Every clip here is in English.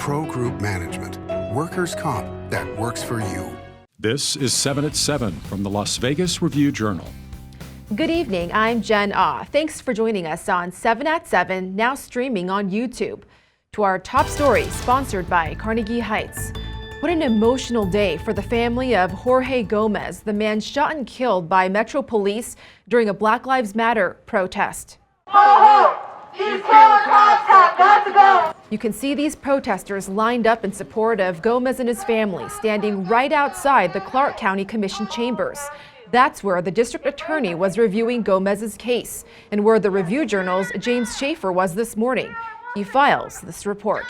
Pro Group Management. Workers' comp that works for you. This is 7 at 7 from the Las Vegas Review-Journal. Good evening, I'm Jen Ah. Thanks for joining us on 7 at 7, now streaming on YouTube. To our top story, sponsored by Carnegie Heights. What an emotional day for the family of Jorge Gomez, the man shot and killed by Metro Police during a Black Lives Matter protest. You can see these protesters lined up in support of Gomez and his family, standing right outside the Clark County Commission chambers. That's where the district attorney was reviewing Gomez's case, and where the Review-Journal's James Schaefer was this morning. He files this report.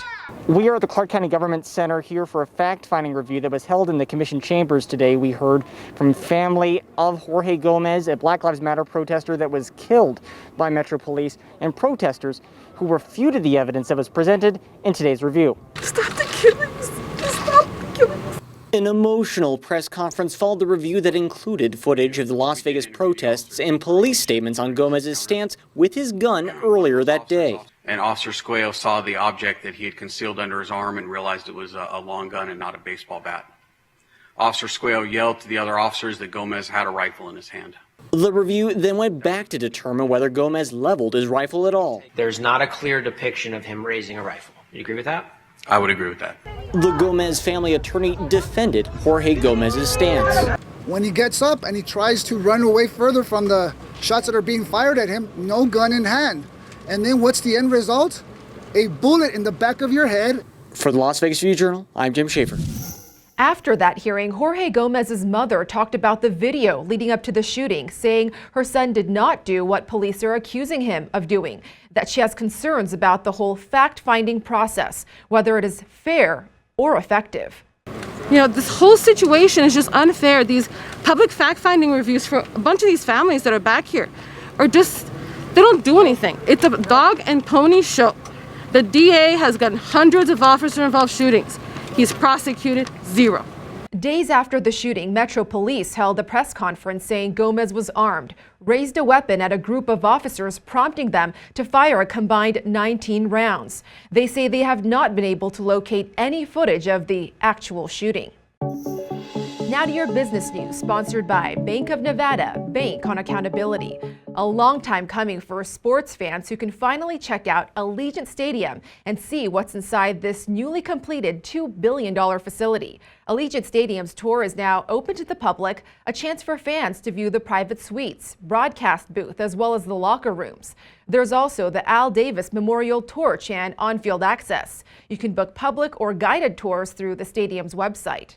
We are at the Clark County Government Center here for a fact-finding review that was held in the commission chambers today. We heard from family of Jorge Gomez, a Black Lives Matter protester that was killed by Metro Police, and protesters who refuted the evidence that was presented in today's review. Stop the killings! Stop the killings! An emotional press conference followed the review that included footage of the Las Vegas protests and police statements on Gomez's stance with his gun earlier that day. And Officer Squeo saw the object that he had concealed under his arm and realized it was a long gun and not a baseball bat. Officer Squeo yelled to the other officers that Gomez had a rifle in his hand. The review then went back to determine whether Gomez leveled his rifle at all. There's not a clear depiction of him raising a rifle. Do you agree with that? I would agree with that. The Gomez family attorney defended Jorge Gomez's stance. When he gets up and he tries to run away further from the shots that are being fired at him, no gun in hand. And then what's the end result? A bullet in the back of your head. For the Las Vegas Review-Journal, I'm Jim Schaefer. After that hearing, Jorge Gomez's mother talked about the video leading up to the shooting, saying her son did not do what police are accusing him of doing, that she has concerns about the whole fact-finding process, whether it is fair or effective. You know, this whole situation is just unfair. These public fact-finding reviews for a bunch of these families that are back here are just, they don't do anything. It's a dog and pony show. The DA has gotten hundreds of officer-involved shootings. He's prosecuted zero. Days after the shooting, Metro Police held a press conference saying Gomez was armed, raised a weapon at a group of officers, prompting them to fire a combined 19 rounds. They say they have not been able to locate any footage of the actual shooting. Now to your business news, sponsored by Bank of Nevada, Bank on Accountability. A long time coming for sports fans who can finally check out Allegiant Stadium and see what's inside this newly completed $2 billion facility. Allegiant Stadium's tour is now open to the public, a chance for fans to view the private suites, broadcast booth, as well as the locker rooms. There's also the Al Davis Memorial Torch and on-field access. You can book public or guided tours through the stadium's website.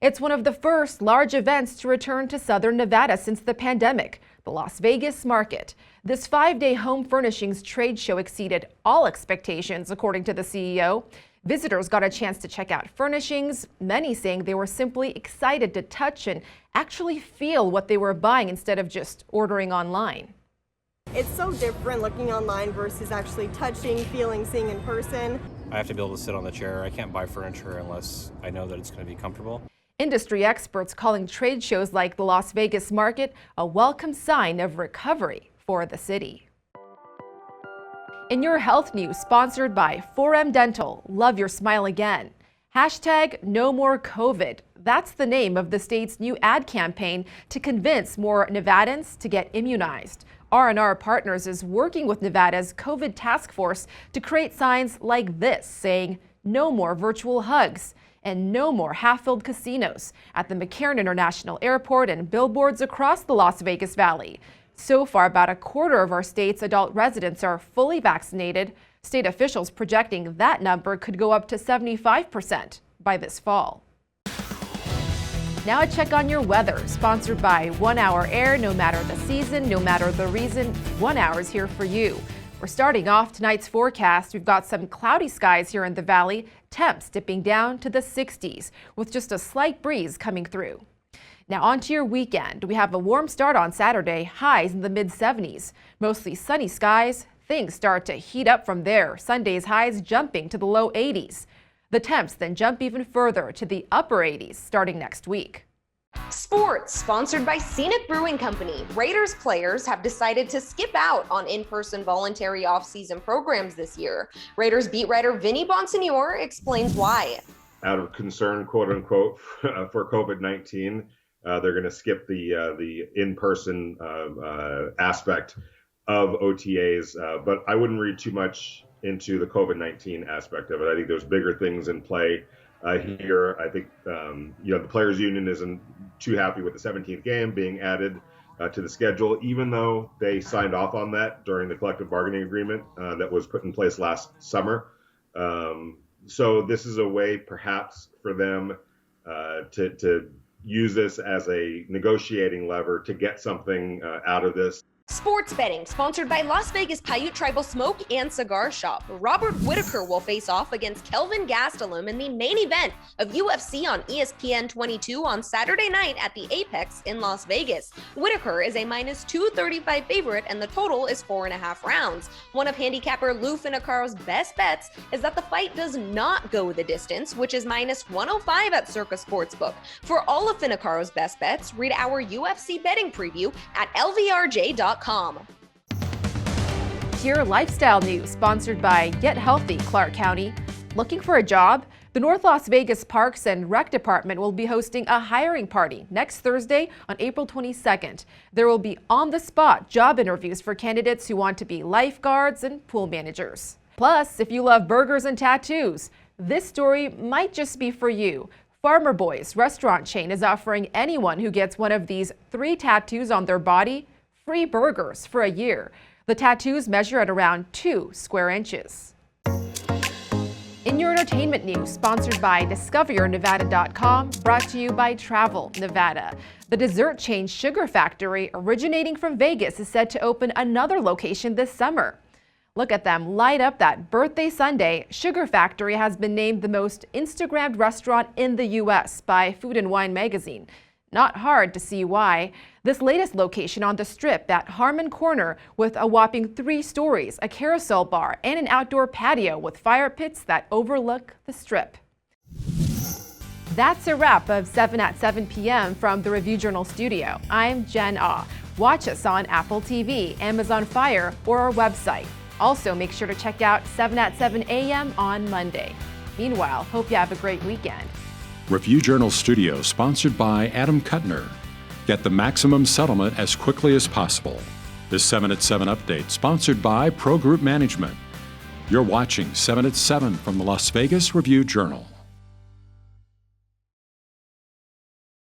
It's one of the first large events to return to Southern Nevada since the pandemic, the Las Vegas Market. This 5-day home furnishings trade show exceeded all expectations, according to the CEO. Visitors got a chance to check out furnishings, many saying they were simply excited to touch and actually feel what they were buying instead of just ordering online. It's so different looking online versus actually touching, feeling, seeing in person. I have to be able to sit on the chair. I can't buy furniture unless I know that it's going to be comfortable. Industry experts calling trade shows like the Las Vegas Market a welcome sign of recovery for the city. In your health news, sponsored by 4M Dental, love your smile again. Hashtag no more COVID. That's the name of the state's new ad campaign to convince more Nevadans to get immunized. R&R Partners is working with Nevada's COVID task force to create signs like this saying no more virtual hugs and no more half-filled casinos at the McCarran International Airport and billboards across the Las Vegas Valley. So far, about a quarter of our state's adult residents are fully vaccinated. State officials projecting that number could go up to 75% by this fall. Now a check on your weather, sponsored by 1 Hour Air. No matter the season, no matter the reason, 1 Hour is here for you. We're starting off tonight's forecast. We've got some cloudy skies here in the valley, temps dipping down to the 60s with just a slight breeze coming through. Now on to your weekend. We have a warm start on Saturday, highs in the mid-70s. Mostly sunny skies. Things start to heat up from there. Sunday's highs jumping to the low 80s. The temps then jump even further to the upper 80s starting next week. Sports, sponsored by Scenic Brewing Company. Raiders players have decided to skip out on in-person voluntary off-season programs this year. Raiders beat writer Vinny Bonsignore explains why. Out of concern, quote unquote, for COVID-19, they're going to skip the in-person aspect of OTAs. But I wouldn't read too much into the COVID-19 aspect of it. I think there's bigger things in play here. I think the Players Union isn't too happy with the 17th game being added to the schedule, even though they signed off on that during the collective bargaining agreement that was put in place last summer. So this is a way perhaps for them to use this as a negotiating lever to get something out of this. Sports betting, sponsored by Las Vegas Paiute Tribal Smoke and Cigar Shop. Robert Whitaker will face off against Kelvin Gastelum in the main event of UFC on ESPN 22 on Saturday night at the Apex in Las Vegas. Whitaker is a minus 235 favorite, and the total is 4.5 rounds. One of handicapper Lou Finnacaro's best bets is that the fight does not go the distance, which is minus 105 at Circa Sportsbook. For all of Finnacaro's best bets, read our UFC betting preview at lvrj.com. Pure Lifestyle News, sponsored by Get Healthy, Clark County. Looking for a job? The North Las Vegas Parks and Rec Department will be hosting a hiring party next Thursday on April 22nd. There will be on-the-spot job interviews for candidates who want to be lifeguards and pool managers. Plus, if you love burgers and tattoos, this story might just be for you. Farmer Boys restaurant chain is offering anyone who gets one of these 3 tattoos on their body free burgers for a year. The tattoos measure at around 2 square inches. In your entertainment news, sponsored by DiscoverYourNevada.com, brought to you by Travel Nevada. The dessert chain Sugar Factory, originating from Vegas, is set to open another location this summer. Look at them light up that birthday Sunday. Sugar Factory has been named the most Instagrammed restaurant in the U.S. by Food and Wine magazine. Not hard to see why. This latest location on the Strip at Harmon Corner with a whopping 3 stories, a carousel bar, and an outdoor patio with fire pits that overlook the Strip. That's a wrap of 7 at 7 p.m. from the Review Journal studio. I'm Jen Ah. Watch us on Apple TV, Amazon Fire, or our website. Also, make sure to check out 7 at 7 a.m. on Monday. Meanwhile, hope you have a great weekend. Review Journal Studio, sponsored by Adam Kuttner. Get the maximum settlement as quickly as possible. This 7 at 7 update, sponsored by Pro Group Management. You're watching 7 at 7 from the Las Vegas Review Journal.